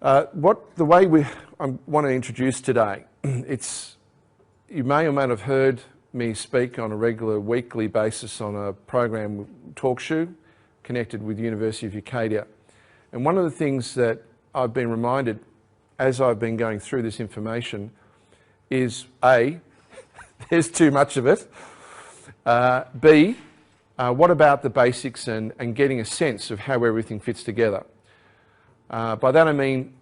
The way I want to introduce today, you may or may not have heard me speak on a regular weekly basis on a program, Talk Show, connected with the University of Ucadia. And one of the things that I've been reminded as I've been going through this information is A, there's too much of it. B, what about the basics and getting a sense of how everything fits together? By that I mean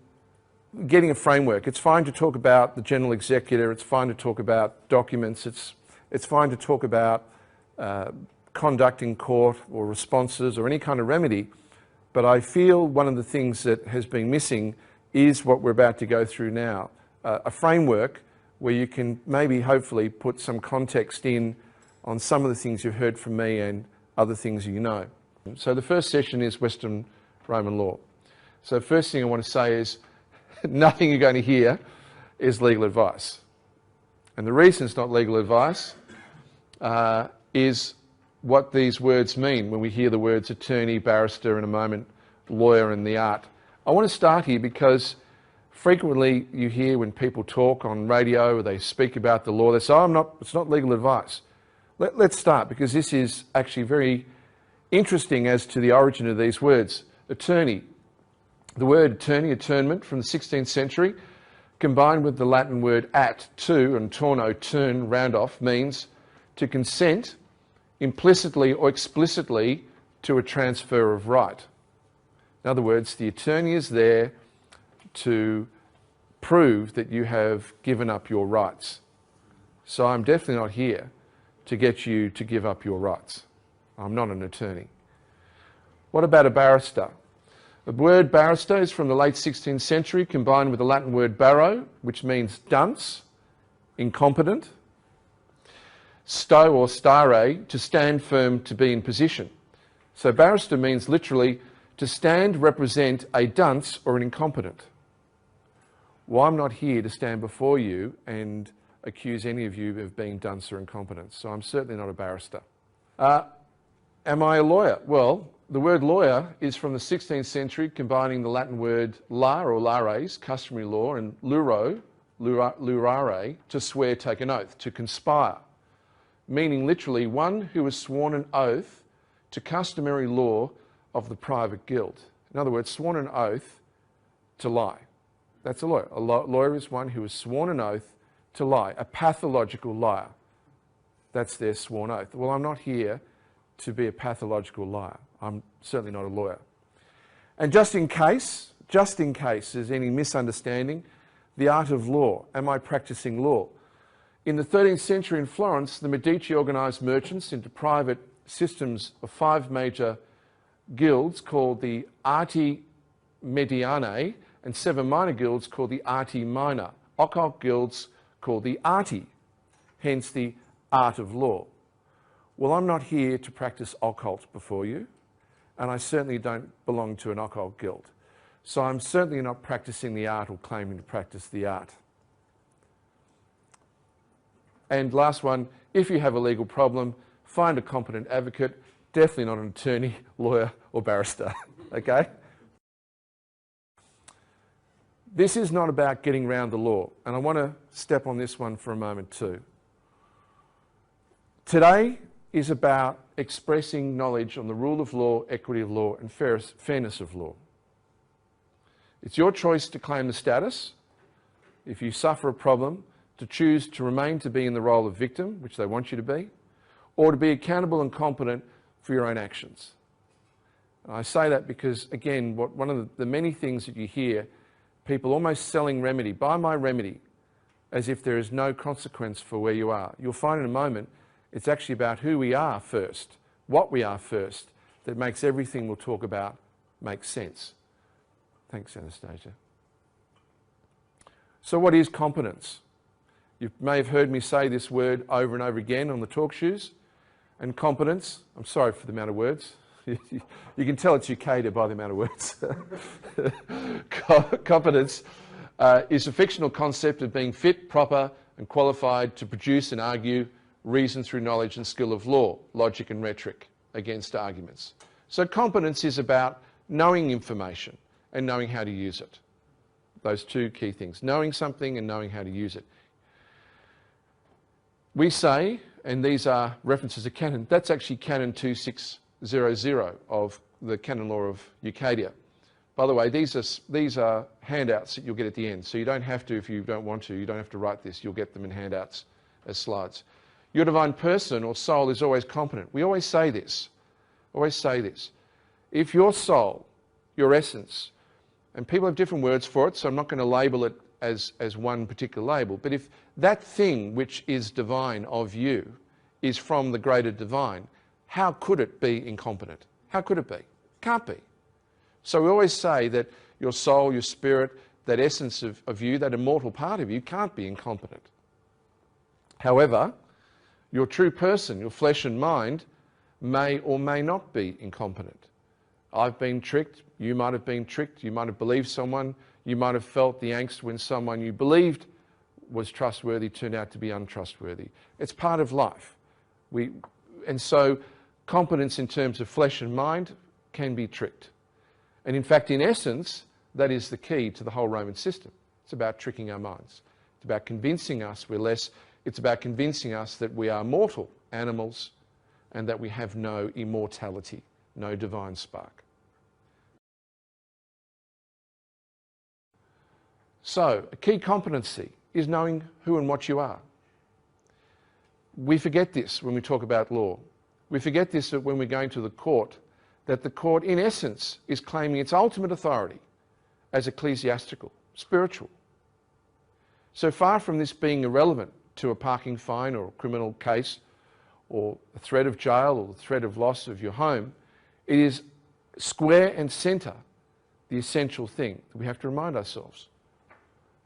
getting a framework. It's fine to talk about the general executor, it's fine to talk about documents, it's fine to talk about conduct in court or responses or any kind of remedy, but I feel one of the things that has been missing is what we're about to go through now, a framework where you can maybe hopefully put some context in on some of the things you've heard from me and other things you know. So the first session is Western Roman law. So first thing I want to say is nothing you're going to hear is legal advice. And the reason it's not legal advice is what these words mean when we hear the words attorney, barrister, in a moment, lawyer and the art. I want to start here because frequently you hear when people talk on radio or they speak about the law, they say, oh, it's not legal advice. Let's start because this is actually very interesting as to the origin of these words. Attorney. The word attorney, attornment, from the 16th century, combined with the Latin word at, to, and torno, turn, round off, means to consent implicitly or explicitly to a transfer of right. In other words, the attorney is there to prove that you have given up your rights. So I'm definitely not here to get you to give up your rights. I'm not an attorney. What about a barrister? The word barrister is from the late 16th century, combined with the Latin word baro, which means dunce, incompetent. Sto or stare, to stand firm, to be in position. So barrister means literally to stand, represent a dunce or an incompetent. Well, I'm not here to stand before you and accuse any of you of being dunce or incompetent, so I'm certainly not a barrister. Am I a lawyer? Well, the word lawyer is from the 16th century, combining the Latin word la or lares, customary law, and luro, lurare, to swear, take an oath, to conspire, meaning literally one who has sworn an oath to customary law of the private guild. In other words, sworn an oath to lie. That's a lawyer. A lawyer is one who has sworn an oath to lie, a pathological liar. That's their sworn oath. Well, I'm not here to be a pathological liar. I'm certainly not a lawyer. And just in case there's any misunderstanding, the art of law. Am I practicing law? In the 13th century in Florence, the Medici organised merchants into private systems of 5 major guilds called the Arti Medianae and 7 minor guilds called the Arti Minor, occult guilds called the Arti, hence the art of law. Well, I'm not here to practice occult before you, and I certainly don't belong to an occult guild. So I'm certainly not practicing the art or claiming to practice the art. And last one, if you have a legal problem, find a competent advocate, definitely not an attorney, lawyer or barrister, okay? This is not about getting around the law, and I want to step on this one for a moment too. Today is about expressing knowledge on the rule of law, equity of law, and fairness of law. It's your choice to claim the status, if you suffer a problem, to choose to remain to be in the role of victim, which they want you to be, or to be accountable and competent for your own actions. And I say that because, again, one of the many things that you hear, people almost selling remedy, buy my remedy, as if there is no consequence for where you are. You'll find in a moment it's actually about who we are first, what we are first, that makes everything we'll talk about make sense. Thanks, Anastasia. So what is competence? You may have heard me say this word over and over again on the talk shows. And competence, I'm sorry for the amount of words. You can tell it's Ucadia by the amount of words. Competence is a fictional concept of being fit, proper and qualified to produce and argue reason through knowledge and skill of law, logic and rhetoric against arguments. So competence is about knowing information and knowing how to use it. those two key things, knowing something and knowing how to use it. We say, and these are references to canon, that's actually canon 2600 of the canon law of Eucadia. By the way, these are handouts that you'll get at the end, so you don't have to, if you don't want to, you don't have to write this, you'll get them in handouts as slides. Your divine person or soul is always competent. We always say this, If your soul, your essence, and people have different words for it, so I'm not going to label it as one particular label, but if that thing which is divine of you is from the greater divine, how could it be incompetent? How could it be? Can't be. So we always say that your soul, your spirit, that essence of you, that immortal part of you can't be incompetent. However, your true person, your flesh and mind, may or may not be incompetent. I've been tricked, you might have been tricked, you might have believed someone, you might have felt the angst when someone you believed was trustworthy turned out to be untrustworthy. It's part of life. And so competence in terms of flesh and mind can be tricked. And in fact, in essence, that is the key to the whole Roman system. It's about tricking our minds. It's about convincing us we're less. It's about convincing us that we are mortal animals and that we have no immortality, no divine spark. So, a key competency is knowing who and what you are. We forget this when we talk about law. We forget this when we're going to the court, that the court, in essence, is claiming its ultimate authority as ecclesiastical, spiritual. So far from this being irrelevant to a parking fine or a criminal case or a threat of jail or the threat of loss of your home, it is square and centre the essential thing that we have to remind ourselves.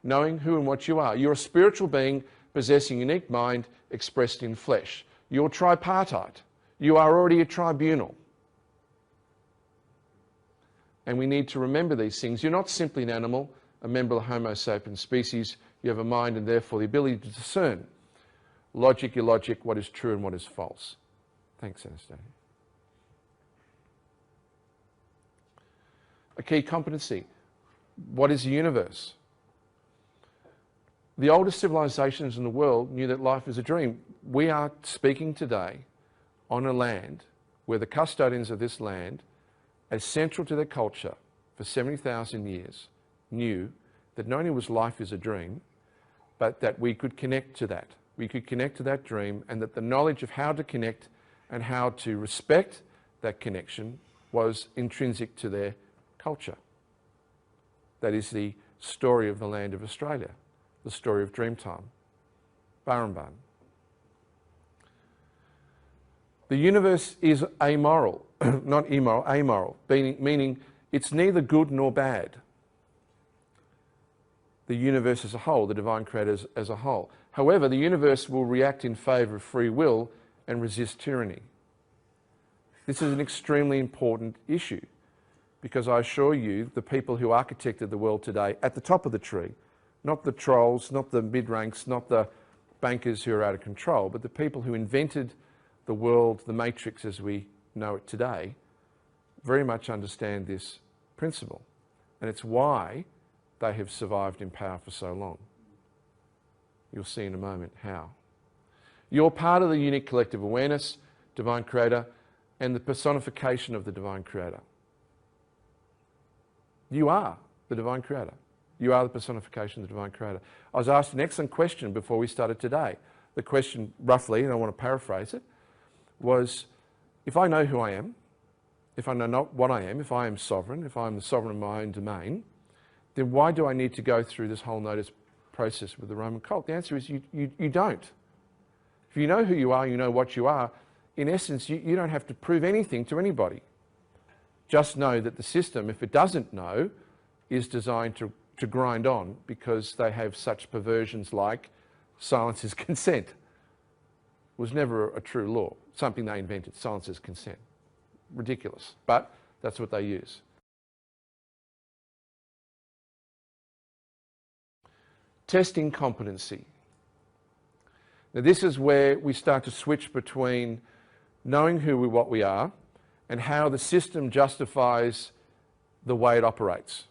Knowing who and what you are. You're a spiritual being possessing a unique mind expressed in flesh. You're tripartite. You are already a tribunal. And we need to remember these things. You're not simply an animal, a member of the Homo sapiens species. You have a mind and therefore the ability to discern logic, illogic, what is true and what is false. Thanks, Anastasia. A key competency. What is the universe? The oldest civilizations in the world knew that life is a dream. We are speaking today on a land where the custodians of this land, as central to their culture for 70,000 years, knew that not only was life is a dream, but that we could connect to that. We could connect to that dream, and that the knowledge of how to connect and how to respect that connection was intrinsic to their culture. That is the story of the land of Australia, the story of Dreamtime, Barrenbun. The universe is amoral, not immoral, amoral, meaning it's neither good nor bad. The universe as a whole, the divine creator as a whole. However, the universe will react in favour of free will and resist tyranny. This is an extremely important issue, because I assure you, the people who architected the world today, at the top of the tree, not the trolls, not the mid-ranks, not the bankers who are out of control, but the people who invented the world, the matrix as we know it today, very much understand this principle. And it's why they have survived in power for so long. You'll see in a moment how. You're part of the unique collective awareness, divine creator, and the personification of the divine creator. You are the divine creator. You are the personification of the divine creator. I was asked an excellent question before we started today. The question, roughly, and I want to paraphrase it, was, if I know who I am, if I know not what I am, if I am sovereign, if I am the sovereign of my own domain, then why do I need to go through this whole notice process with the Roman cult? The answer is you don't. If you know who you are, you know what you are, in essence, you don't have to prove anything to anybody. Just know that the system, if it doesn't know, is designed to grind on, because they have such perversions like silence is consent. It was never a true law. Something they invented, silence is consent. Ridiculous, but that's what they use. Testing competency. Now this is where we start to switch between knowing what we are and how the system justifies the way it operates.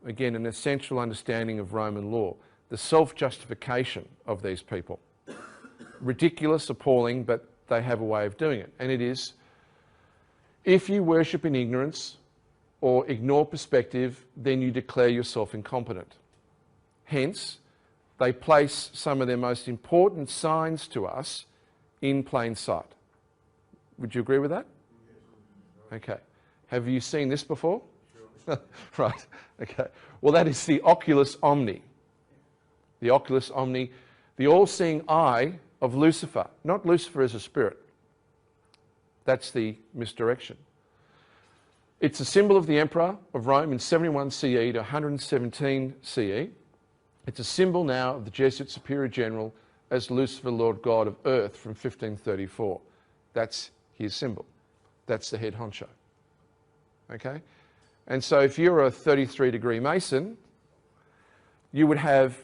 Again, an essential understanding of Roman law. The self-justification of these people. Ridiculous, appalling, but they have a way of doing it. And it is, if you worship in ignorance or ignore perspective, then you declare yourself incompetent. Hence, they place some of their most important signs to us in plain sight. Would you agree with that? Okay. Have you seen this before? Sure. Right. Okay. Well, that is the oculus omni. The oculus omni, the all-seeing eye of Lucifer. Not Lucifer as a spirit. That's the misdirection. It's a symbol of the Emperor of Rome in 71 CE to 117 CE. It's a symbol now of the Jesuit Superior General as Lucifer, Lord God of Earth from 1534. That's his symbol. That's the head honcho. Okay? And so if you're a 33-degree Mason, you would have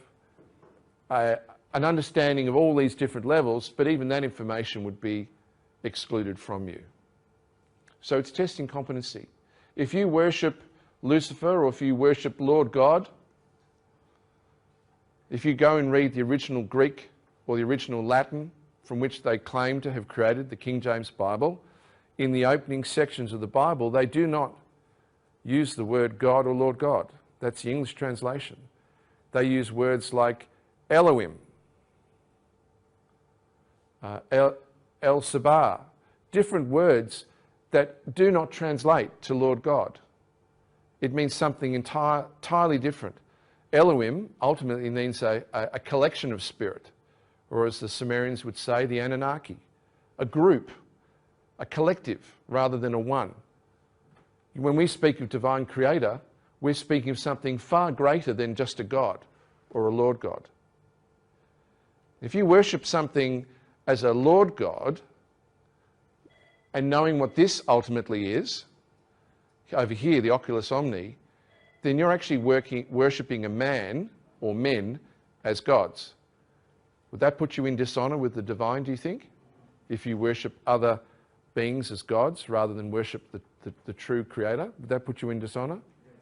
an understanding of all these different levels, but even that information would be excluded from you. So it's testing competency. If you worship Lucifer or if you worship Lord God, if you go and read the original Greek or the original Latin from which they claim to have created the King James Bible, in the opening sections of the Bible, they do not use the word God or Lord God. That's the English translation. They use words like Elohim, El Sabah, different words that do not translate to Lord God. It means something entirely different. Elohim ultimately means a collection of spirit, or as the Sumerians would say, the Anunnaki, a group, a collective rather than a one. When we speak of divine creator, we're speaking of something far greater than just a God or a Lord God. If you worship something as a Lord God, and knowing what this ultimately is, over here, the oculus omni, then you're actually worshipping a man or men as gods. Would that put you in dishonour with the divine, do you think? If you worship other beings as gods rather than worship the true creator, would that put you in dishonour? Yes.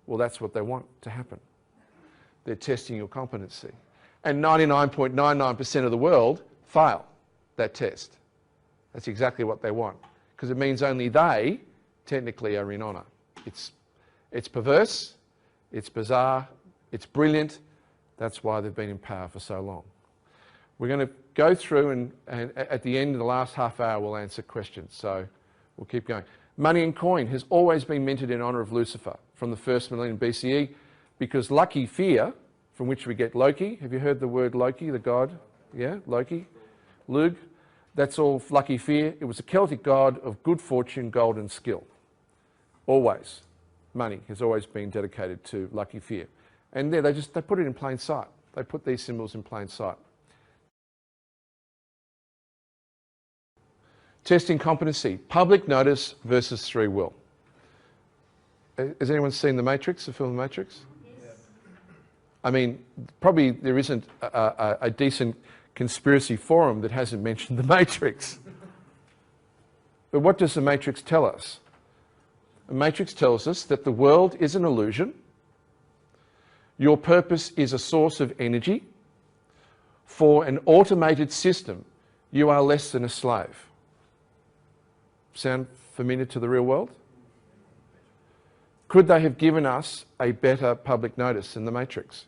Well, that's what they want to happen. They're testing your competency. And 99.99% of the world fail that test. That's exactly what they want, because it means only they technically are in honour. It's perverse, it's bizarre, it's brilliant. That's why they've been in power for so long. We're going to go through and at the end of the last half hour we'll answer questions, so we'll keep going. Money and coin has always been minted in honour of Lucifer from the first millennium BCE, because lucky fear, from which we get Loki. Have you heard the word Loki, the god? Yeah, Loki. Lug. That's all lucky fear. It was a Celtic god of good fortune, gold and skill. Always. Money has always been dedicated to lucky fear. And there they put it in plain sight. They put these symbols in plain sight. Testing competency. Public notice versus free will. Has anyone seen The Matrix, the film The Matrix? Yes. I mean, probably there isn't a decent conspiracy forum that hasn't mentioned The Matrix. But what does The Matrix tell us? The Matrix tells us that the world is an illusion. Your purpose is a source of energy. For an automated system, you are less than a slave. Sound familiar to the real world? Could they have given us a better public notice than The Matrix?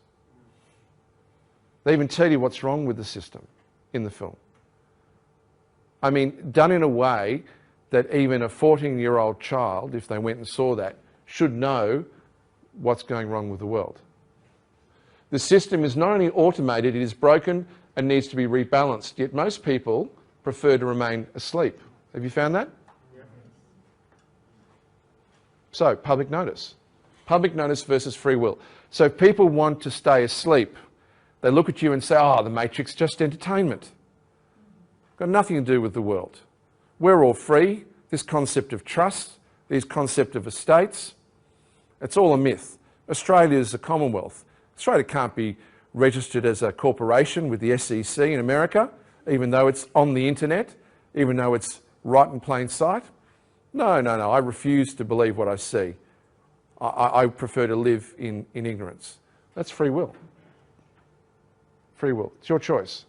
They even tell you what's wrong with the system in the film. I mean, done in a way that even a 14-year-old child, if they went and saw that, should know what's going wrong with the world. The system is not only automated, it is broken and needs to be rebalanced, yet most people prefer to remain asleep. Have you found that? Yeah. So, public notice. Public notice versus free will. So if people want to stay asleep, they look at you and say, oh, The Matrix, just entertainment. Got nothing to do with the world. We're all free. This concept of trust, this concept of estates, it's all a myth. Australia is a Commonwealth. Australia can't be registered as a corporation with the SEC in America, even though it's on the internet, even though it's right in plain sight. No, I refuse to believe what I see. I prefer to live in ignorance. That's free will. Free will. It's your choice.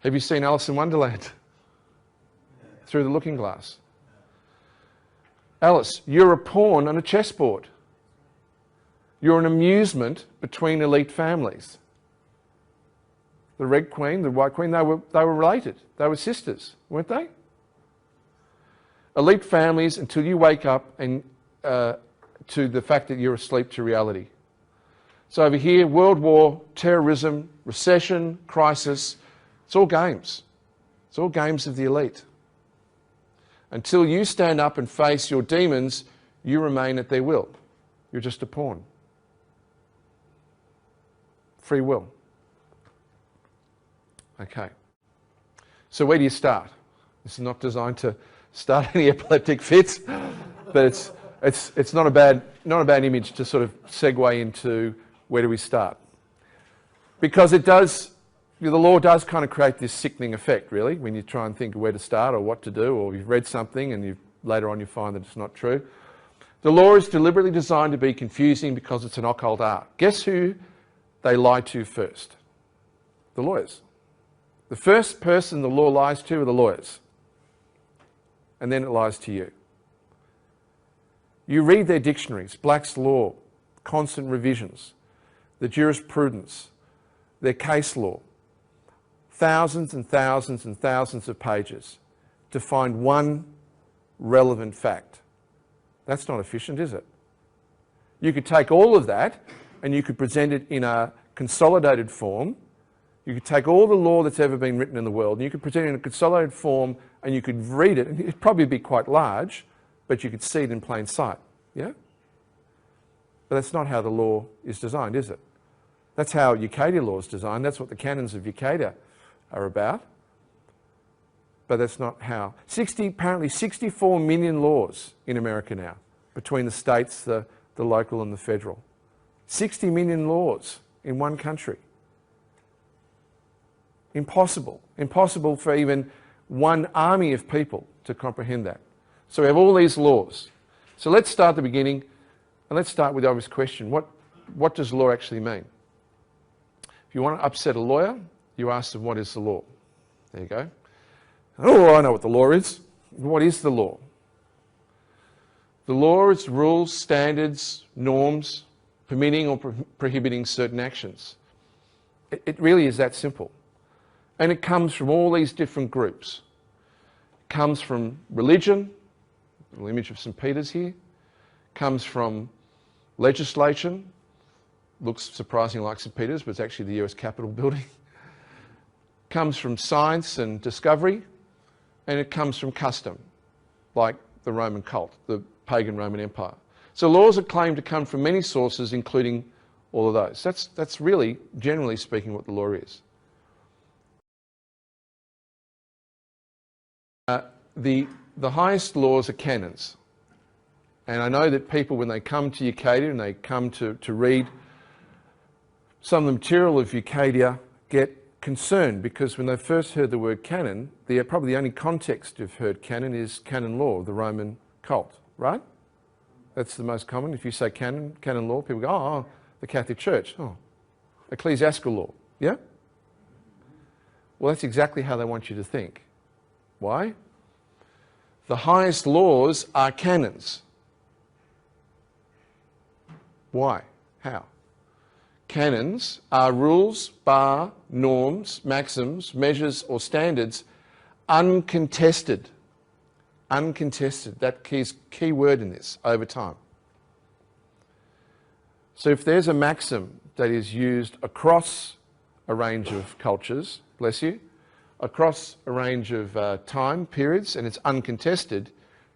Have you seen Alice in Wonderland? Through the looking glass. Alice, you're a pawn on a chessboard. You're an amusement between elite families. The Red Queen, the White Queen, they were related. They were sisters, weren't they? Elite families until you wake up and to the fact that you're asleep to reality. So over here, world war, terrorism, recession, crisis, it's all games. It's all games of the elite. Until you stand up and face your demons, you remain at their will. You're just a pawn. Free will. Okay. So where do you start? This is not designed to start any epileptic fits, but it's not a bad image to sort of segue into where do we start. Because it does, the law does kind of create this sickening effect, really, when you try and think of where to start or what to do, or you've read something and later on you find that it's not true. The law is deliberately designed to be confusing because it's an occult art. Guess who they lie to first? The lawyers. The first person the law lies to are the lawyers. And then it lies to you. You read their dictionaries, Black's Law, constant revisions, the jurisprudence, their case law, thousands and thousands and thousands of pages to find one relevant fact. That's not efficient, is it? You could take all of that and you could present it in a consolidated form. You could take all the law that's ever been written in the world and you could present it in a consolidated form and you could read it, and it'd probably be quite large, but you could see it in plain sight, yeah? But that's not how the law is designed, is it? That's how Ucadia law is designed. That's what the canons of Ucadia are about. But that's not how. Apparently 64 million laws in America now, between the states, the local and the federal. 60 million laws in one country. Impossible. Impossible for even one army of people to comprehend that. So we have all these laws. So let's start at the beginning, and let's start with the obvious question. What does law actually mean? If you want to upset a lawyer, you ask them, what is the law? There you go. Oh, I know what the law is. What is the law? The law is rules, standards, norms, permitting or prohibiting certain actions. It really is that simple. And it comes from all these different groups. It comes from religion, a little image of St. Peter's here. It comes from legislation, looks surprisingly like St. Peter's, but it's actually the US Capitol building. It comes from science and discovery, and it comes from custom, like the Roman cult, the pagan Roman Empire. So laws are claimed to come from many sources, including all of those. That's really, generally speaking, what the law is. The highest laws are canons. And I know that people, when they come to Ucadia and they come to read some of the material of Ucadia, get concerned because when they first heard the word canon, probably the only context you've heard canon is canon law, the Roman cult, right? That's the most common. If you say canon law, people go, oh, the Catholic Church. Oh, ecclesiastical law, yeah? Well, that's exactly how they want you to think. Why? The highest laws are canons. Why? How? Canons are rules, bar, norms, maxims, measures or standards uncontested. Uncontested. That key word in this, over time. So if there's a maxim that is used across a range of cultures, bless you, across a range of time periods, and it's uncontested,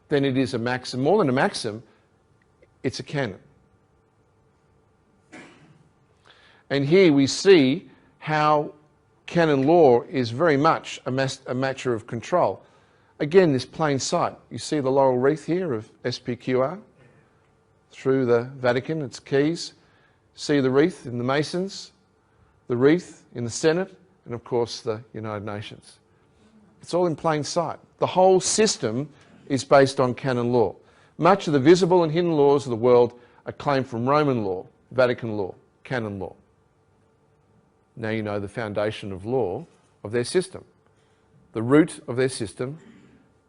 then it is a maxim. More than a maxim, it's a canon. And here we see how canon law is very much a matter of control. Again, this plain sight. You see the laurel wreath here of SPQR through the Vatican, its keys. See the wreath in the Masons, the wreath in the Senate, and of course the United Nations. It's all in plain sight. The whole system is based on canon law. Much of the visible and hidden laws of the world are claimed from Roman law, Vatican law, canon law. Now you know the foundation of law of their system. The root of their system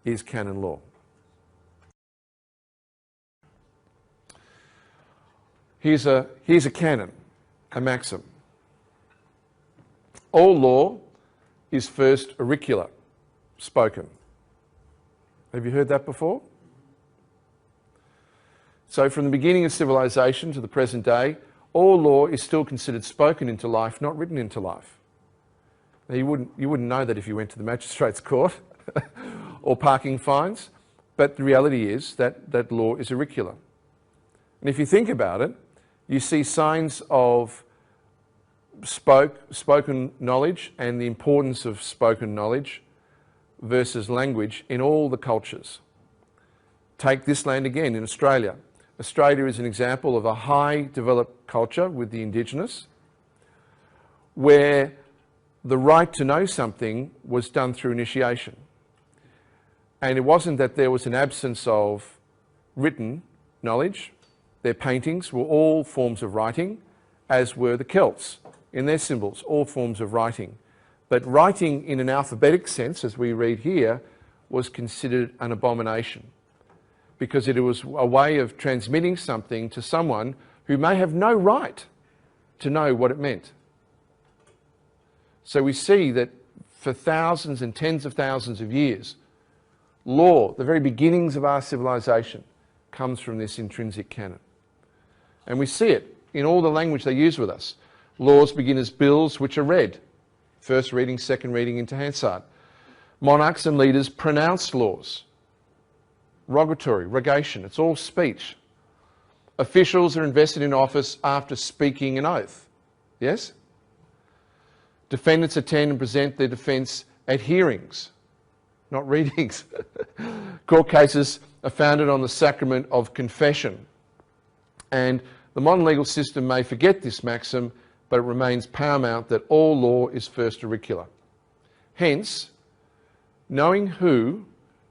is canon law. Here's a canon, a maxim. All law is first auricular, spoken. Have you heard that before? So from the beginning of civilization to the present day, all law is still considered spoken into life, not written into life. Now you wouldn't know that if you went to the magistrate's court or parking fines, but the reality is that law is auricular. And if you think about it, you see signs of spoken knowledge and the importance of spoken knowledge versus language in all the cultures. Take this land again in Australia. Australia is an example of a high developed culture with the Indigenous, where the right to know something was done through initiation. And it wasn't that there was an absence of written knowledge. Their paintings were all forms of writing, as were the Celts in their symbols, all forms of writing. But writing in an alphabetic sense, as we read here, was considered an abomination, because it was a way of transmitting something to someone who may have no right to know what it meant. So we see that for thousands and tens of thousands of years, law, the very beginnings of our civilization, comes from this intrinsic canon. And we see it in all the language they use with us. Laws begin as bills which are read. First reading, second reading into Hansard. Monarchs and leaders pronounce laws. Rogatory, rogation, it's all speech. Officials are invested in office after speaking an oath. Yes? Defendants attend and present their defence at hearings, not readings. Court cases are founded on the sacrament of confession. And the modern legal system may forget this maxim, but it remains paramount that all law is first auricular. Hence, knowing who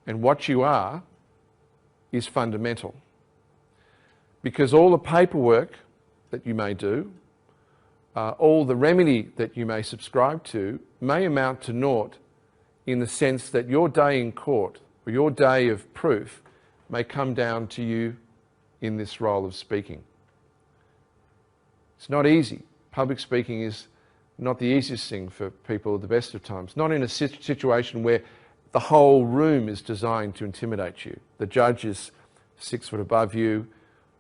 and what you are is fundamental. Because all the paperwork that you may do, all the remedy that you may subscribe to, may amount to naught in the sense that your day in court, or your day of proof, may come down to you in this role of speaking. It's not easy. Public speaking is not the easiest thing for people at the best of times. Not in a situation where the whole room is designed to intimidate you. The judge is 6 foot above you,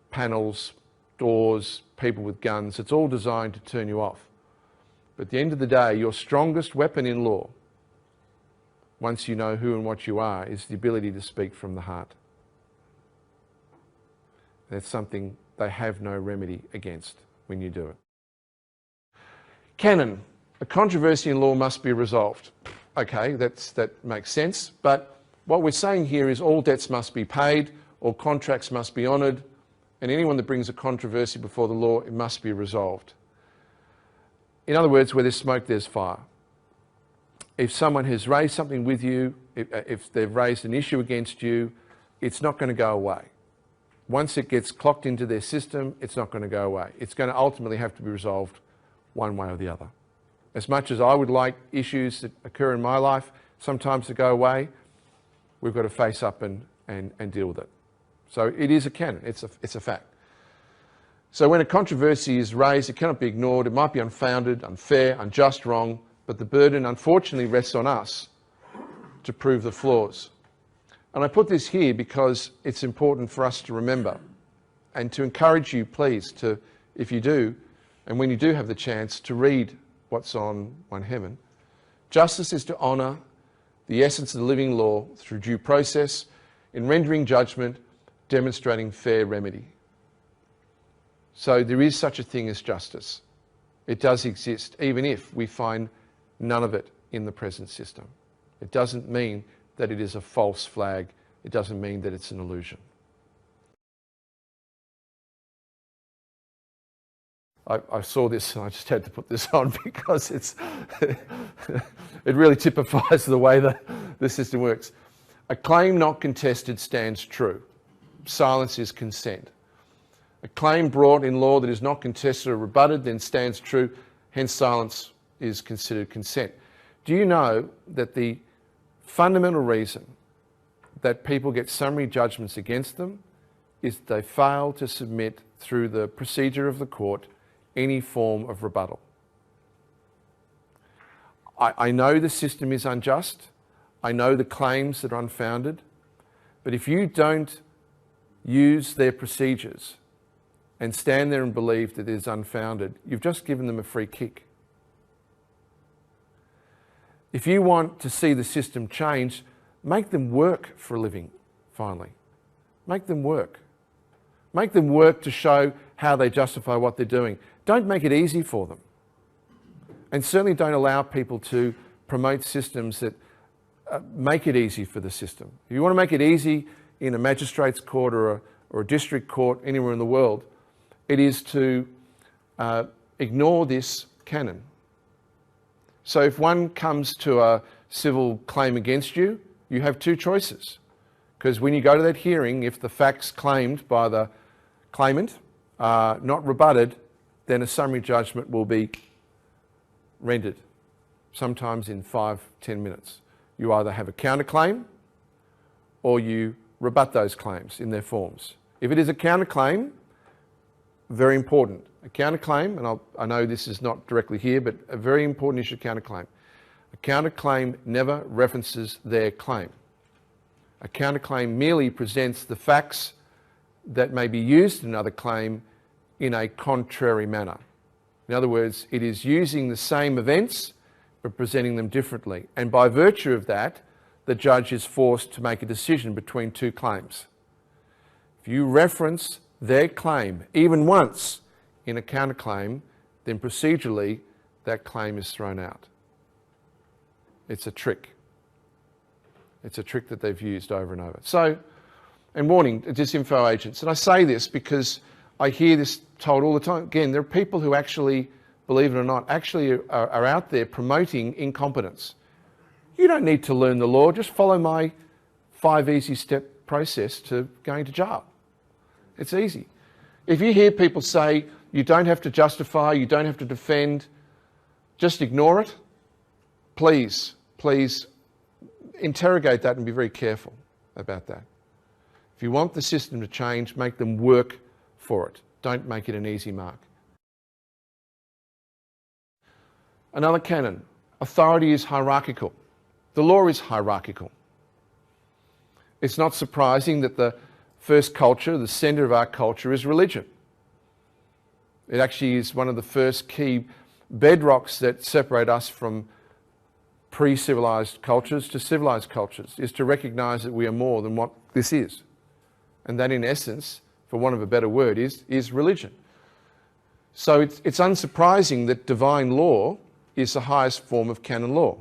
panels, doors, people with guns. It's all designed to turn you off. But at the end of the day, your strongest weapon in law, once you know who and what you are, is the ability to speak from the heart. That's something they have no remedy against when you do it. Canon. A controversy in law must be resolved. Okay, that makes sense. But what we're saying here is all debts must be paid, all contracts must be honoured, and anyone that brings a controversy before the law, it must be resolved. In other words, where there's smoke, there's fire. If someone has raised something with you, if they've raised an issue against you, it's not going to go away. Once it gets clocked into their system, it's not going to go away. It's going to ultimately have to be resolved one way or the other. As much as I would like issues that occur in my life sometimes to go away, we've got to face up and deal with it. So it is a canon, it's a fact. So when a controversy is raised, it cannot be ignored. It might be unfounded, unfair, unjust, wrong, but the burden unfortunately rests on us to prove the flaws. And I put this here because it's important for us to remember and to encourage you, please, to, if you do, and when you do have the chance, to read what's on One Heaven. Justice is to honour the essence of the living law through due process, in rendering judgment, demonstrating fair remedy. So there is such a thing as justice. It does exist, even if we find none of it in the present system. It doesn't mean that it is a false flag. It doesn't mean that it's an illusion. I saw this and I just had to put this on because it really typifies the way the system works. A claim not contested stands true. silence is consent. A claim brought in law that is not contested or rebutted then stands true, hence silence is considered consent. Do you know that the fundamental reason that people get summary judgments against them is they fail to submit through the procedure of the court any form of rebuttal? I know the system is unjust. I know the claims that are unfounded. But if you don't use their procedures and stand there and believe that it is unfounded, you've just given them a free kick. If you want to see the system change, make them work for a living, finally. Make them work. Make them work to show how they justify what they're doing. Don't make it easy for them. And certainly don't allow people to promote systems that make it easy for the system. If you want to make it easy in a magistrate's court or a district court anywhere in the world, it is to ignore this canon. So if one comes to a civil claim against you, you have two choices. Because when you go to that hearing, if the facts claimed by the claimant are not rebutted, then a summary judgment will be rendered, sometimes in 5-10 minutes. You either have a counterclaim or you rebut those claims in their forms. If it is a counterclaim, very important. A counterclaim, and I know this is not directly here, but a very important issue, counterclaim. A counterclaim never references their claim. A counterclaim merely presents the facts that may be used in another claim in a contrary manner. In other words, it is using the same events but presenting them differently. And by virtue of that, the judge is forced to make a decision between two claims. If you reference their claim even once in a counterclaim, then procedurally that claim is thrown out. It's a trick. It's a trick that they've used over and over. So, and warning, disinfo agents. And I say this because I hear this told all the time. Again, there are people who actually, believe it or not, actually are out there promoting incompetence. You don't need to learn the law. Just follow my 5 easy step process to going to jail. It's easy. If you hear people say you don't have to justify, you don't have to defend, just ignore it, please interrogate that and be very careful about that. If you want the system to change, make them work for it. Don't make it an easy mark. Another canon, authority is hierarchical. The law is hierarchical. It's not surprising that the first culture, the centre of our culture, is religion. It actually is one of the first key bedrocks that separate us from pre-civilised cultures to civilised cultures, is to recognise that we are more than what this is. And that in essence, for want of a better word, is religion. So it's unsurprising that divine law is the highest form of canon law.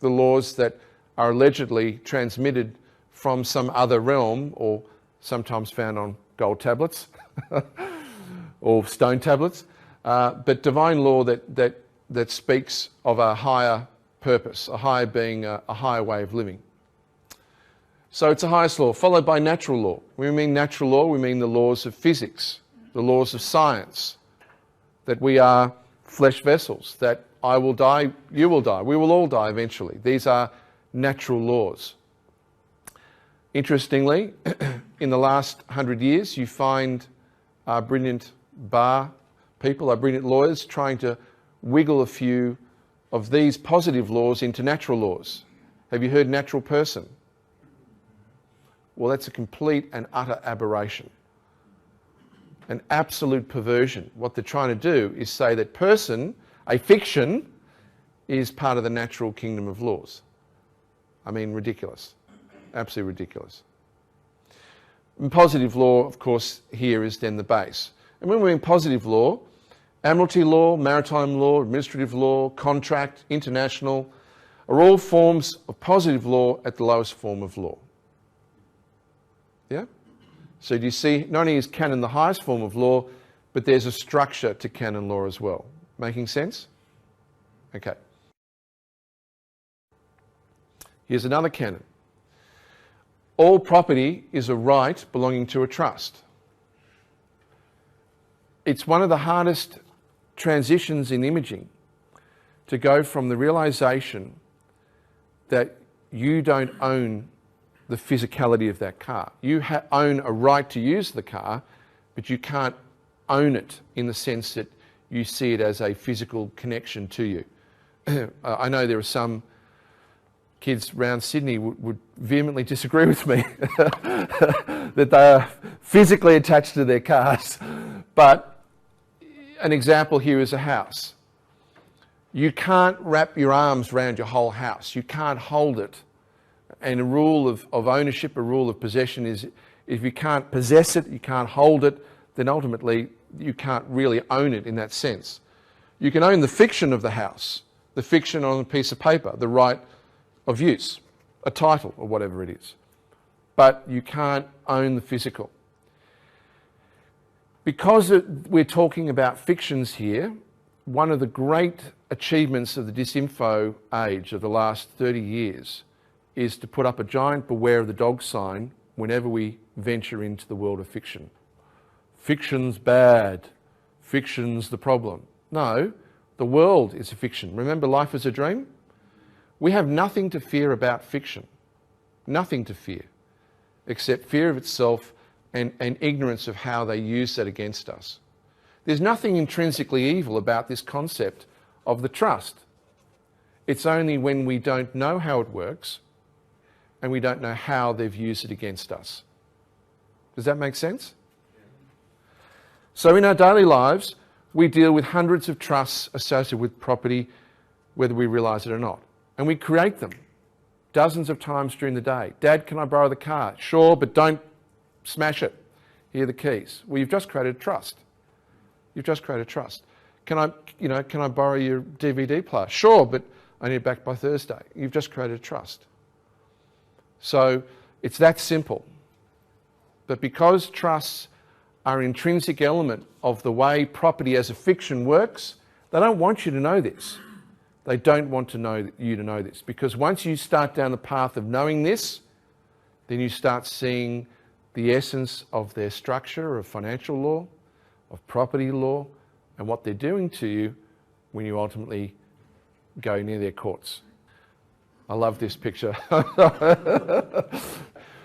The laws that are allegedly transmitted from some other realm, or sometimes found on gold tablets or stone tablets, but divine law that speaks of a higher purpose, a higher being, a higher way of living. So it's the highest law, followed by natural law. When we mean natural law, we mean the laws of physics, the laws of science, that we are flesh vessels, that I will die, you will die, we will all die eventually. These are natural laws. Interestingly, in the last 100 years, you find our brilliant bar people, our brilliant lawyers, trying to wiggle a few of these positive laws into natural laws. Have you heard natural person? Well, that's a complete and utter aberration. An absolute perversion. What they're trying to do is say that person, a fiction, is part of the natural kingdom of laws. I mean, ridiculous. Absolutely ridiculous. And positive law, of course, here is then the base. And when we're in positive law, admiralty law, maritime law, administrative law, contract, international, are all forms of positive law at the lowest form of law. Yeah? So do you see, not only is canon the highest form of law, but there's a structure to canon law as well. Making sense? Okay. Here's another canon. all property is a right belonging to a trust. It's one of the hardest transitions in imaging to go from the realization that you don't own the physicality of that car. You own a right to use the car, but you can't own it in the sense that you see it as a physical connection to you. I know there are some kids around Sydney would vehemently disagree with me that they are physically attached to their cars. But an example here is a house. You can't wrap your arms around your whole house. You can't hold it. And a rule of ownership, a rule of possession is if you can't possess it, you can't hold it, then ultimately you can't really own it in that sense. You can own the fiction of the house, the fiction on a piece of paper, the right of use, a title or whatever it is. But you can't own the physical. Because we're talking about fictions here, one of the great achievements of the disinfo age of the last 30 years is to put up a giant beware of the dog sign whenever we venture into the world of fiction. Fiction's bad. Fiction's the problem. No, the world is a fiction. Remember, life is a dream? We have nothing to fear about fiction. Nothing to fear, except fear of itself and ignorance of how they use that against us. There's nothing intrinsically evil about this concept of the trust. It's only when we don't know how it works and we don't know how they've used it against us. Does that make sense? So in our daily lives, we deal with hundreds of trusts associated with property, whether we realise it or not. And we create them dozens of times during the day. Dad, can I borrow the car? Sure, but don't smash it. Here are the keys. Well, you've just created a trust. You've just created a trust. Can I borrow your DVD player? Sure, but I need it back by Thursday. You've just created a trust. So it's that simple. But because trusts are an intrinsic element of the way property as a fiction works, they don't want you to know this. They don't want you to know this. Because once you start down the path of knowing this, then you start seeing the essence of their structure of financial law, of property law, and what they're doing to you when you ultimately go near their courts. I love this picture.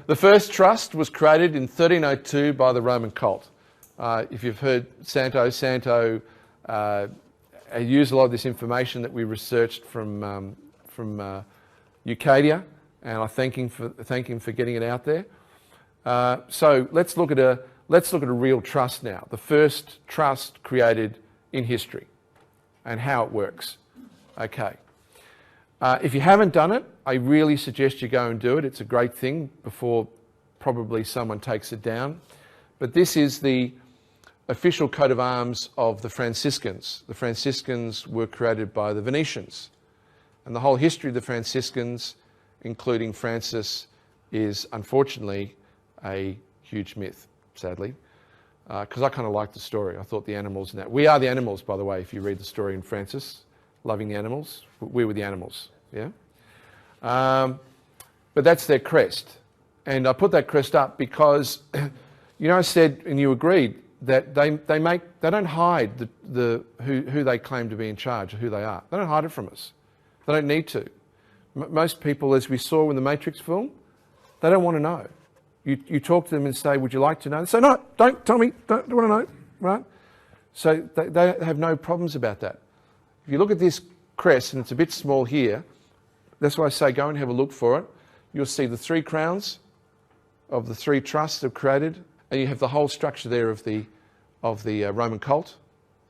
The first trust was created in 1302 by the Roman cult. If you've heard Santo used a lot of this information that we researched from Eucadia, and I thank him for getting it out there. So let's look at a real trust now. The first trust created in history and how it works. Okay. If you haven't done it, I really suggest you go and do it. It's a great thing before probably someone takes it down. But this is the official coat of arms of the Franciscans. The Franciscans were created by the Venetians. And the whole history of the Franciscans, including Francis, is unfortunately a huge myth, sadly. Because I kind of liked the story. I thought the animals in that. We are the animals, by the way, if you read the story in Francis, loving the animals. We were the animals, yeah? But that's their crest. And I put that crest up because, I said, and you agreed, that they don't hide who they claim to be in charge of who they are. They don't hide it from us. They don't need to. Most people, as we saw in the Matrix film, they don't want to know. You talk to them and say, would you like to know? They say, no, don't tell me, don't want to know, right? So they have no problems about that. If you look at this crest, and it's a bit small here, that's why I say go and have a look for it. You'll see the 3 crowns of the 3 trusts they've created, and you have the whole structure there of the Roman cult,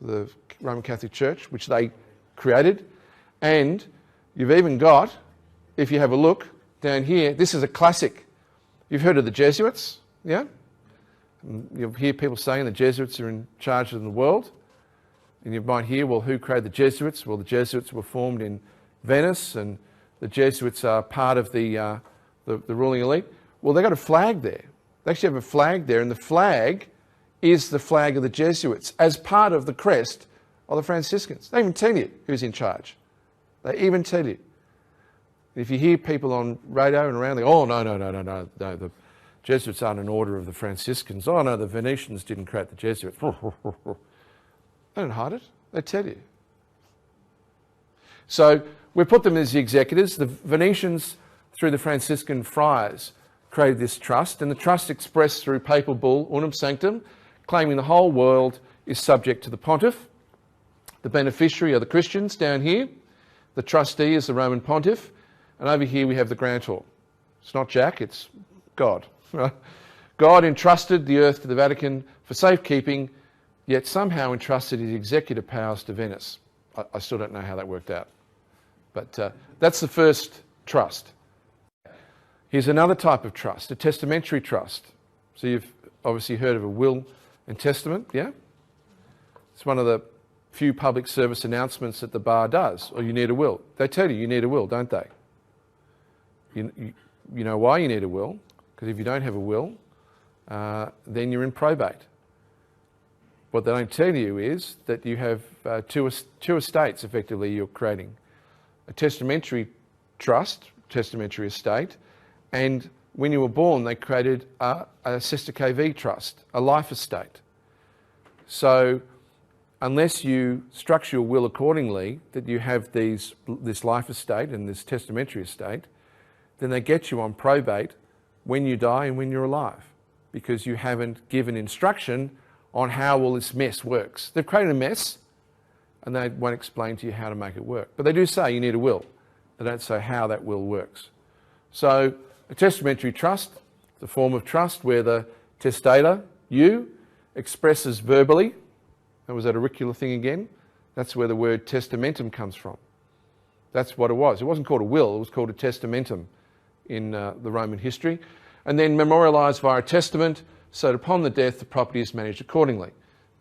the Roman Catholic Church, which they created. And you've even got, if you have a look down here, this is a classic. You've heard of the Jesuits, yeah? And you'll hear people saying the Jesuits are in charge of the world. And you might hear, well, who created the Jesuits? Well, the Jesuits were formed in Venice, and the Jesuits are part of the ruling elite. Well, they've got a flag there. They actually have a flag there, and the flag is the flag of the Jesuits as part of the crest of the Franciscans. They even tell you who's in charge. They even tell you. If you hear people on radio and around, they go, oh, no, the Jesuits aren't an order of the Franciscans. Oh, no, the Venetians didn't create the Jesuits. They don't hide it. They tell you. So we put them as the executors. The Venetians, through the Franciscan friars, created this trust, and the trust expressed through papal bull, unum sanctum, claiming the whole world is subject to the pontiff. The beneficiary are the Christians down here. The trustee is the Roman pontiff. And over here we have the grantor. It's not Jack, it's God. God entrusted the earth to the Vatican for safekeeping, yet somehow entrusted his executive powers to Venice. I still don't know how that worked out. But that's the first trust. Here's another type of trust, a testamentary trust. So you've obviously heard of a will and testament, yeah? It's one of the few public service announcements that the bar does, or you need a will. They tell you need a will, don't they? You know why you need a will? Because if you don't have a will, then you're in probate. What they don't tell you is that you have two estates, effectively, you're creating. A testamentary trust, testamentary estate, and when you were born, they created a sestakevi trust, a life estate. So unless you structure your will accordingly, that you have this life estate and this testamentary estate, then they get you on probate when you die and when you're alive, because you haven't given instruction on how all this mess works. They've created a mess, and they won't explain to you how to make it work. But they do say you need a will. They don't say how that will works. So a testamentary trust, the form of trust where the testator, you, expresses verbally. That was that auricular thing again. That's where the word testamentum comes from. That's what it was. It wasn't called a will, it was called a testamentum in the Roman history. And then memorialised via a testament, so that upon the death the property is managed accordingly.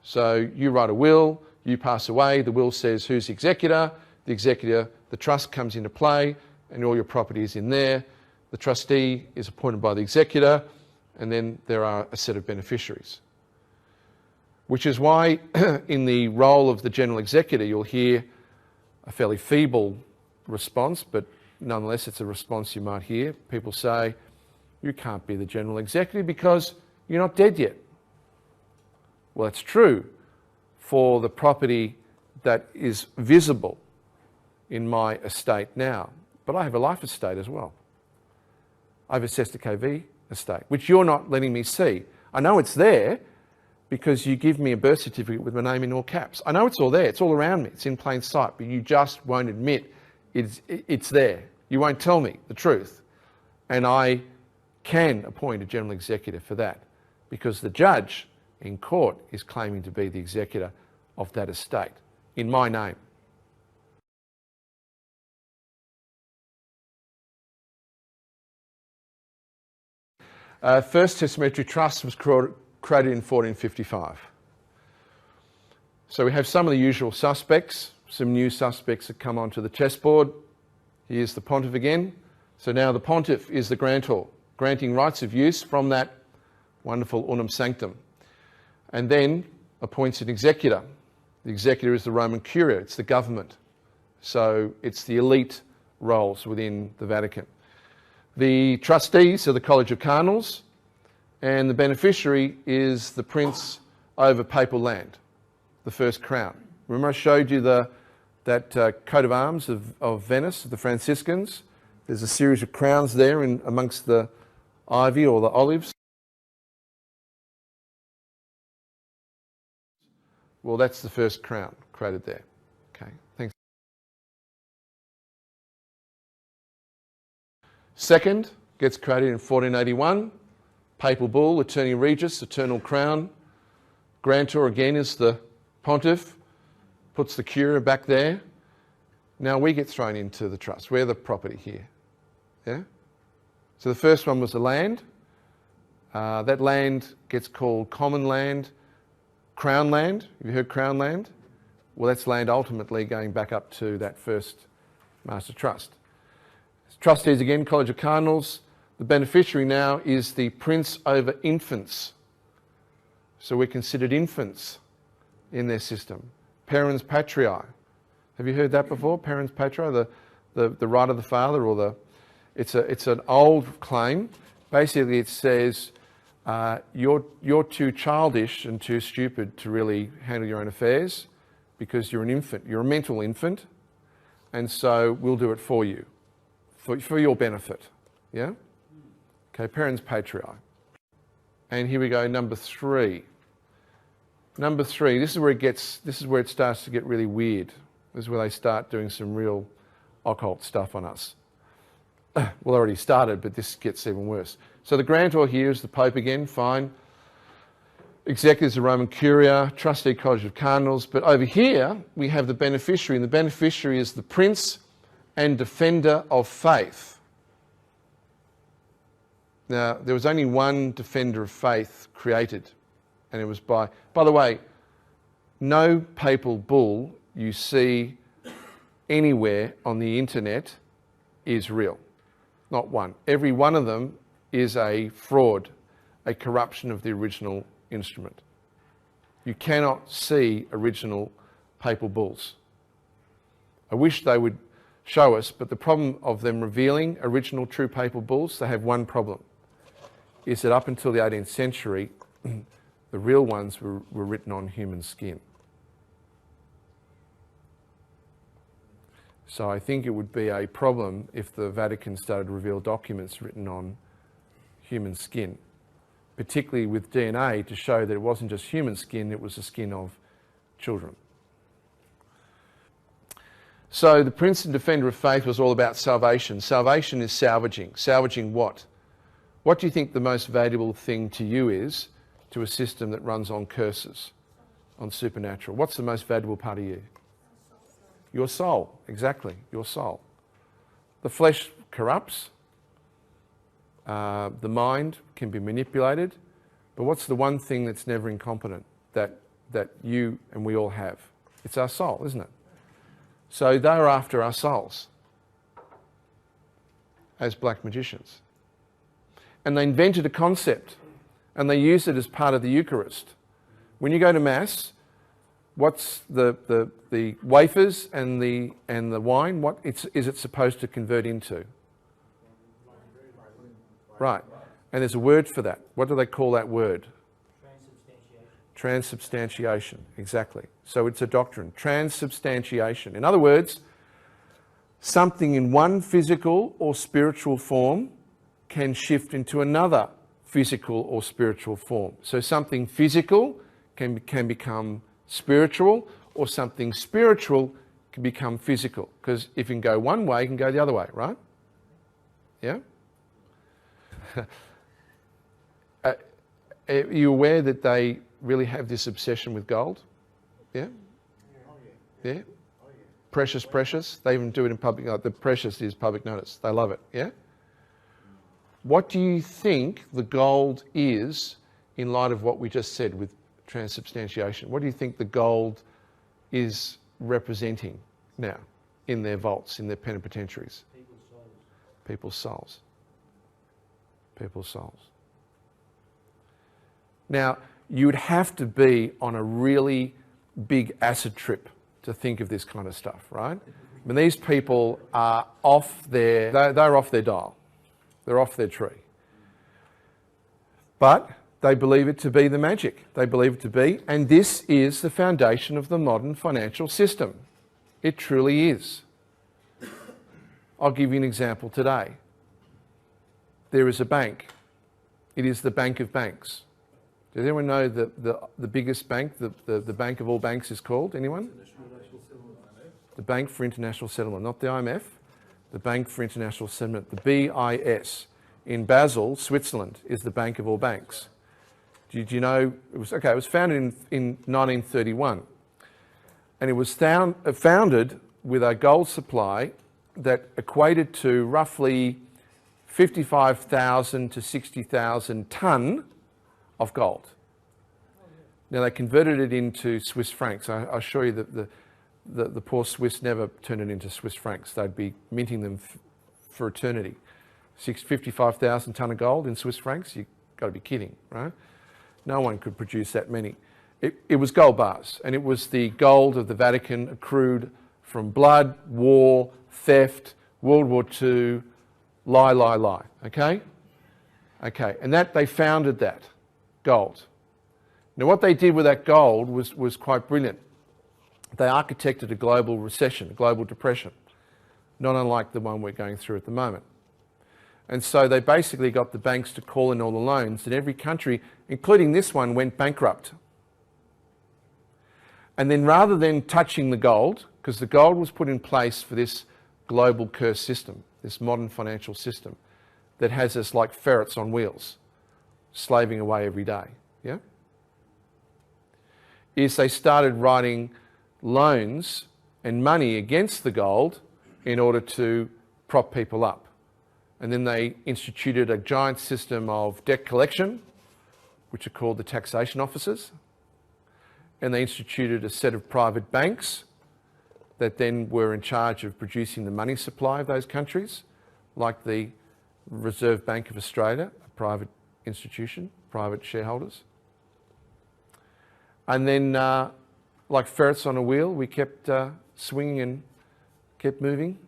So you write a will, you pass away, the will says who's the executor, the trust comes into play, and all your property is in there. The trustee is appointed by the executor, and then there are a set of beneficiaries. Which is why in the role of the general executor you'll hear a fairly feeble response, but nonetheless it's a response you might hear. People say, you can't be the general executive because you're not dead yet. Well, that's true for the property that is visible in my estate now, but I have a life estate as well. I have a sestakevi estate, which you're not letting me see. I know it's there because you give me a birth certificate with my name in all caps. I know it's all there, it's all around me, it's in plain sight, but you just won't admit it's there. You won't tell me the truth. And I can appoint a general executor for that, because the judge in court is claiming to be the executor of that estate in my name. First testamentary trust was created in 1455. So we have some of the usual suspects, some new suspects that come onto the chessboard. Here's the pontiff again. So now the pontiff is the grantor, granting rights of use from that wonderful unum sanctum, and then appoints an executor. The executor is the Roman curia, it's the government. So it's the elite roles within the Vatican. The trustees are the College of Cardinals, and the beneficiary is the prince over papal land, the first crown. Remember I showed you that coat of arms of Venice, the Franciscans? There's a series of crowns there in amongst the ivy or the olives. Well, that's the first crown created there. Okay, thanks. Second gets created in 1481. Papal bull, Eterni Regis, eternal crown. Grantor again is the pontiff, puts the curia back there. Now we get thrown into the trust. We're the property here. Yeah? So the first one was the land. That land gets called common land, crown land. Have you heard crown land? Well, that's land ultimately going back up to that first master trust. Trustees again, College of Cardinals. The beneficiary now is the prince over infants. So we're considered infants in their system. Parens patriae. Have you heard that before? Parens patriae, the right of the father, or It's an old claim. Basically, it says you're too childish and too stupid to really handle your own affairs because you're an infant. You're a mental infant, and so we'll do it for you, for your benefit. Yeah? Okay, parens patriae. And here we go, number 3. Number 3, this is where it starts to get really weird. This is where they start doing some real occult stuff on us. Well, already started, but this gets even worse. So the grantor here is the Pope again, fine. Executors, the Roman Curia, trustee College of Cardinals. But over here, we have the beneficiary, and the beneficiary is the Prince and Defender of Faith. Now, there was only one Defender of Faith created, and it was by the way, no papal bull you see anywhere on the internet is real. Not one. Every one of them is a fraud, a corruption of the original instrument. You cannot see original papal bulls. I wish they would show us, but the problem of them revealing original true papal bulls, they have one problem, is that up until the 18th century, the real ones were written on human skin. So I think it would be a problem if the Vatican started to reveal documents written on human skin, particularly with DNA, to show that it wasn't just human skin, it was the skin of children. So the Prince and Defender of Faith was all about salvation. Salvation is salvaging. Salvaging what? What do you think the most valuable thing to you is to a system that runs on curses, on supernatural? What's the most valuable part of you? Your soul, exactly, your soul. The flesh corrupts, the mind can be manipulated, but what's the one thing that's never incompetent that you and we all have? It's our soul, isn't it? So they're after our souls as black magicians. And they invented a concept and they used it as part of the Eucharist. When you go to Mass, what's the wafers and the wine? What is it supposed to convert into? Right. And there's a word for that. What do they call that word? Transubstantiation. Exactly. So it's a doctrine. Transubstantiation. In other words, something in one physical or spiritual form can shift into another physical or spiritual form. So something physical can become spiritual, or something spiritual can become physical. Because if you can go one way, you can go the other way, right? Yeah? Are you aware that they really have this obsession with gold? Yeah? Yeah? Precious, precious. They even do it in public. Like the precious is public notice. They love it. Yeah? What do you think the gold is in light of what we just said with transubstantiation? What do you think the gold is representing now in their vaults, in their penitentiaries? People's souls. People's souls. Now, you'd have to be on a really big acid trip to think of this kind of stuff, right? I mean, these people are off their, they're off their dial. They're off their tree. But they believe it to be the magic. They believe it to be, and this is the foundation of the modern financial system. It truly is. I'll give you an example today. There is a bank. It is the bank of banks. Does anyone know the biggest bank, the bank of all banks is called? Anyone? The Bank for International Settlement, not the IMF. The Bank for International Settlement, the BIS. In Basel, Switzerland, is the bank of all banks. Do you know, it was founded in 1931. And it was founded with a gold supply that equated to roughly 55,000 to 60,000 tonne of gold. Now they converted it into Swiss francs. I assure you that the poor Swiss never turned it into Swiss francs. They'd be minting them for eternity. 55,000 tonne of gold in Swiss francs? You've got to be kidding, right? No one could produce that many. It was gold bars, and it was the gold of the Vatican accrued from blood, war, theft, World War II, lie, lie, lie, okay? Okay, and that they founded that, gold. Now what they did with that gold was quite brilliant. They architected a global recession, a global depression, not unlike the one we're going through at the moment. And so they basically got the banks to call in all the loans, and every country, including this one, went bankrupt. And then rather than touching the gold, because the gold was put in place for this global curse system, this modern financial system that has us like ferrets on wheels, slaving away every day, yeah? Is they started writing loans and money against the gold in order to prop people up. And then they instituted a giant system of debt collection, which are called the taxation officers. And they instituted a set of private banks that then were in charge of producing the money supply of those countries, like the Reserve Bank of Australia, a private institution, private shareholders. And then, like ferrets on a wheel, we kept swinging and kept moving.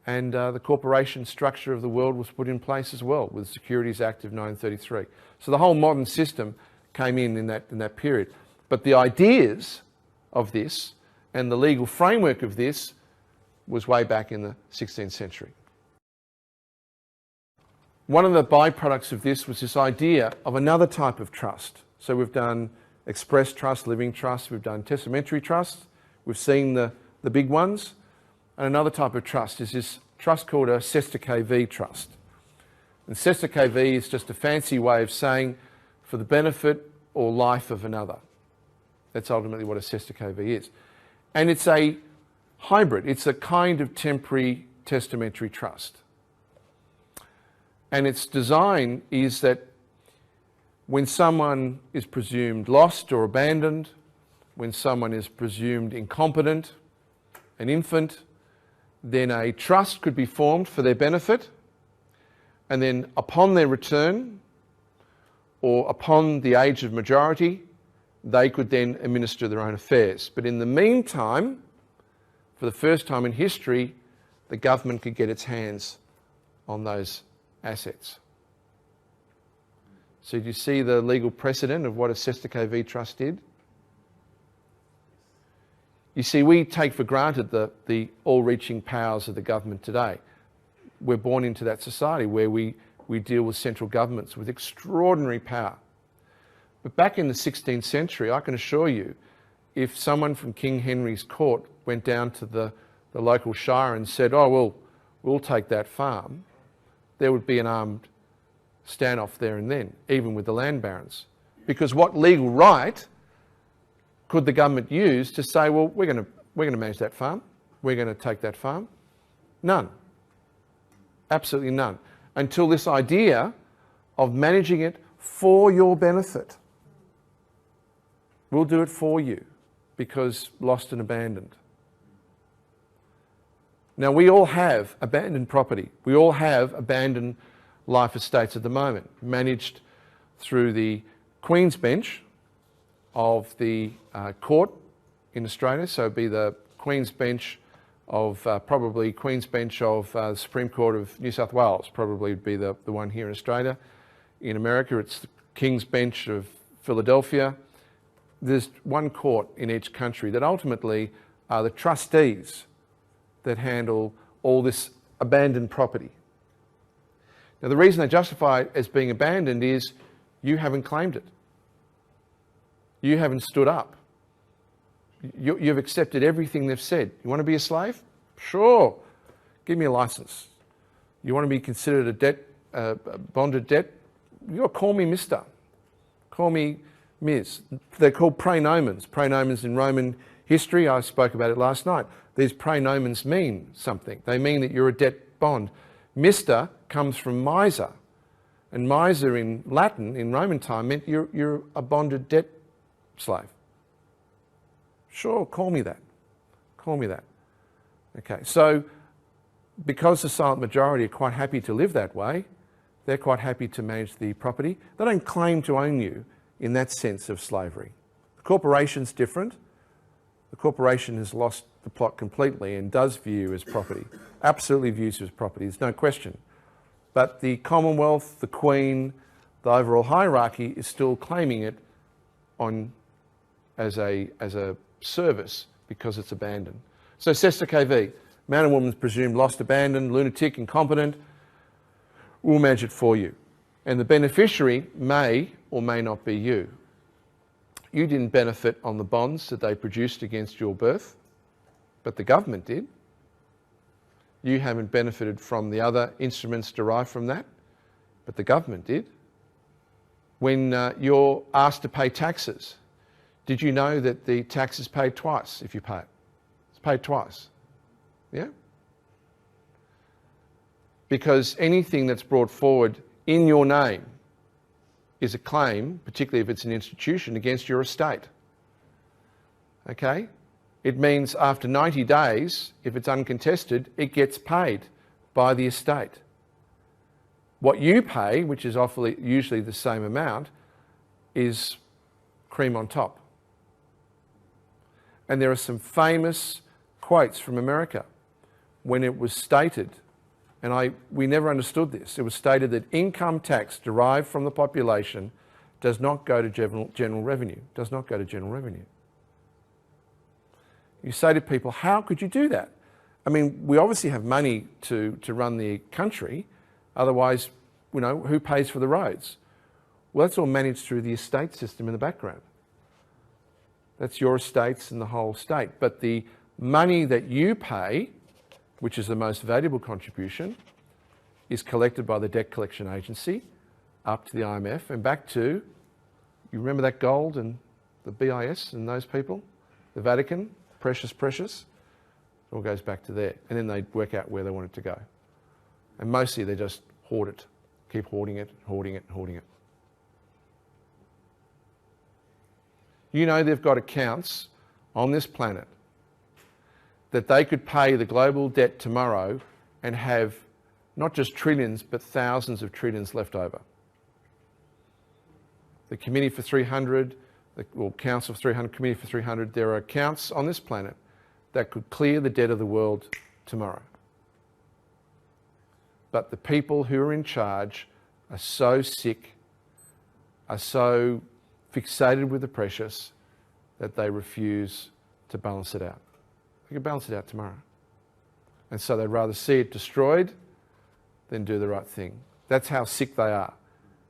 And the corporation structure of the world was put in place as well with the Securities Act of 1933. So the whole modern system came in that period. But the ideas of this and the legal framework of this was way back in the 16th century. One of the byproducts of this was this idea of another type of trust. So we've done express trust, living trust, we've done testamentary trust, we've seen the big ones. And another type of trust is this trust called a cestui trust. And cestui is just a fancy way of saying for the benefit or life of another. That's ultimately what a cestui is. And it's a hybrid. It's a kind of temporary testamentary trust. And its design is that when someone is presumed lost or abandoned, when someone is presumed incompetent, an infant, then a trust could be formed for their benefit, and then upon their return or upon the age of majority, they could then administer their own affairs. But in the meantime, for the first time in history, the government could get its hands on those assets. So do you see the legal precedent of what a cestui trust did? You see, we take for granted the all-reaching powers of the government today. We're born into that society where we deal with central governments with extraordinary power. But back in the 16th century, I can assure you, if someone from King Henry's court went down to the local shire and said, oh, well, we'll take that farm, there would be an armed standoff there and then, even with the land barons. Because what legal right could the government use to say, well, we're going to manage that farm, we're going to take that farm? None. Absolutely none. Until this idea of managing it for your benefit. We'll do it for you because lost and abandoned. Now, we all have abandoned property. We all have abandoned life estates at the moment, managed through the Queen's Bench of the court in Australia. So it'd be the Queen's Bench of, probably Queen's Bench of the Supreme Court of New South Wales, probably would be the one here in Australia. In America, it's the King's Bench of Philadelphia. There's one court in each country that ultimately are the trustees that handle all this abandoned property. Now, the reason they justify it as being abandoned is you haven't claimed it. You haven't stood up. You've accepted everything they've said. You want to be a slave? Sure. Give me a license. You want to be considered a debt, bonded debt? You call me Mr. Call me Ms. They're called praenomens. Praenomens in Roman history, I spoke about it last night. These praenomens mean something. They mean that you're a debt bond. Mr. comes from miser. And miser in Latin, in Roman time, meant you're a bonded debt slave. Sure, call me that. Call me that. Okay, so because the silent majority are quite happy to live that way, they're quite happy to manage the property. They don't claim to own you in that sense of slavery. The corporation's different. The corporation has lost the plot completely and does view you as property. Absolutely views you as property, there's no question. But the Commonwealth, the Queen, the overall hierarchy is still claiming it on as a service because it's abandoned. So Sesta KV, man and woman presumed lost, abandoned, lunatic, incompetent, we'll manage it for you. And the beneficiary may or may not be you. You didn't benefit on the bonds that they produced against your birth, but the government did. You haven't benefited from the other instruments derived from that, but the government did. When you're asked to pay taxes, did you know that the tax is paid twice if you pay it? It's paid twice. Yeah? Because anything that's brought forward in your name is a claim, particularly if it's an institution, against your estate. Okay? It means after 90 days, if it's uncontested, it gets paid by the estate. What you pay, which is usually the same amount, is cream on top. And there are some famous quotes from America when it was stated, and we never understood this, it was stated that income tax derived from the population does not go to general revenue, does not go to general revenue. You say to people, how could you do that? I mean, we obviously have money to run the country, otherwise, you know, who pays for the roads? Well, that's all managed through the estate system in the background. That's your estates and the whole state. But the money that you pay, which is the most valuable contribution, is collected by the debt collection agency up to the IMF and back to, you remember that gold and the BIS and those people? The Vatican, precious, precious. It all goes back to there. And then they work out where they want it to go. And mostly they just hoard it, keep hoarding it, hoarding it, hoarding it. You know they've got accounts on this planet that they could pay the global debt tomorrow and have not just trillions, but thousands of trillions left over. The Committee for 300, or Council for 300, Committee for 300, there are accounts on this planet that could clear the debt of the world tomorrow. But the people who are in charge are so sick, are so fixated with the precious that they refuse to balance it out. They can balance it out tomorrow. And so they'd rather see it destroyed than do the right thing. That's how sick they are.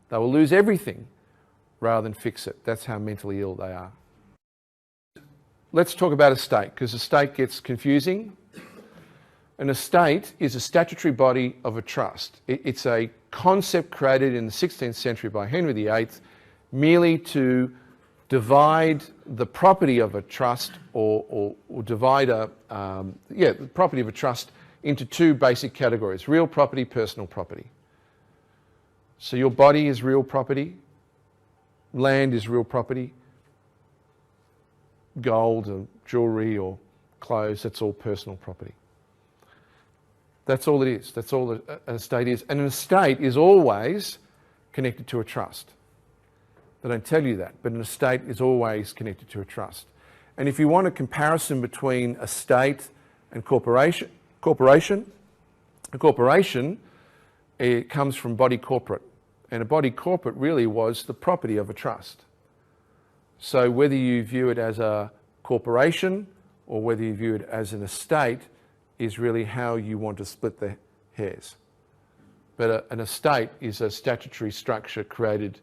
They will lose everything rather than fix it. That's how mentally ill they are. Let's talk about estate, because estate gets confusing. An estate is a statutory body of a trust. It's a concept created in the 16th century by Henry VIII merely to divide the property of a trust or divide the property of a trust into two basic categories: real property, personal property. So your body is real property, land is real property, gold or jewellery or clothes, that's all personal property. That's all it is. That's all an estate is. And an estate is always connected to a trust. They don't tell you that, but an estate is always connected to a trust. And if you want a comparison between estate and corporation, it comes from body corporate. And a body corporate really was the property of a trust. So whether you view it as a corporation or whether you view it as an estate is really how you want to split the hairs. But an estate is a statutory structure created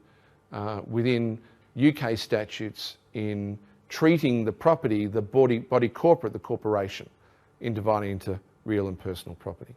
within UK statutes in treating the property, the body corporate, the corporation, in dividing into real and personal property.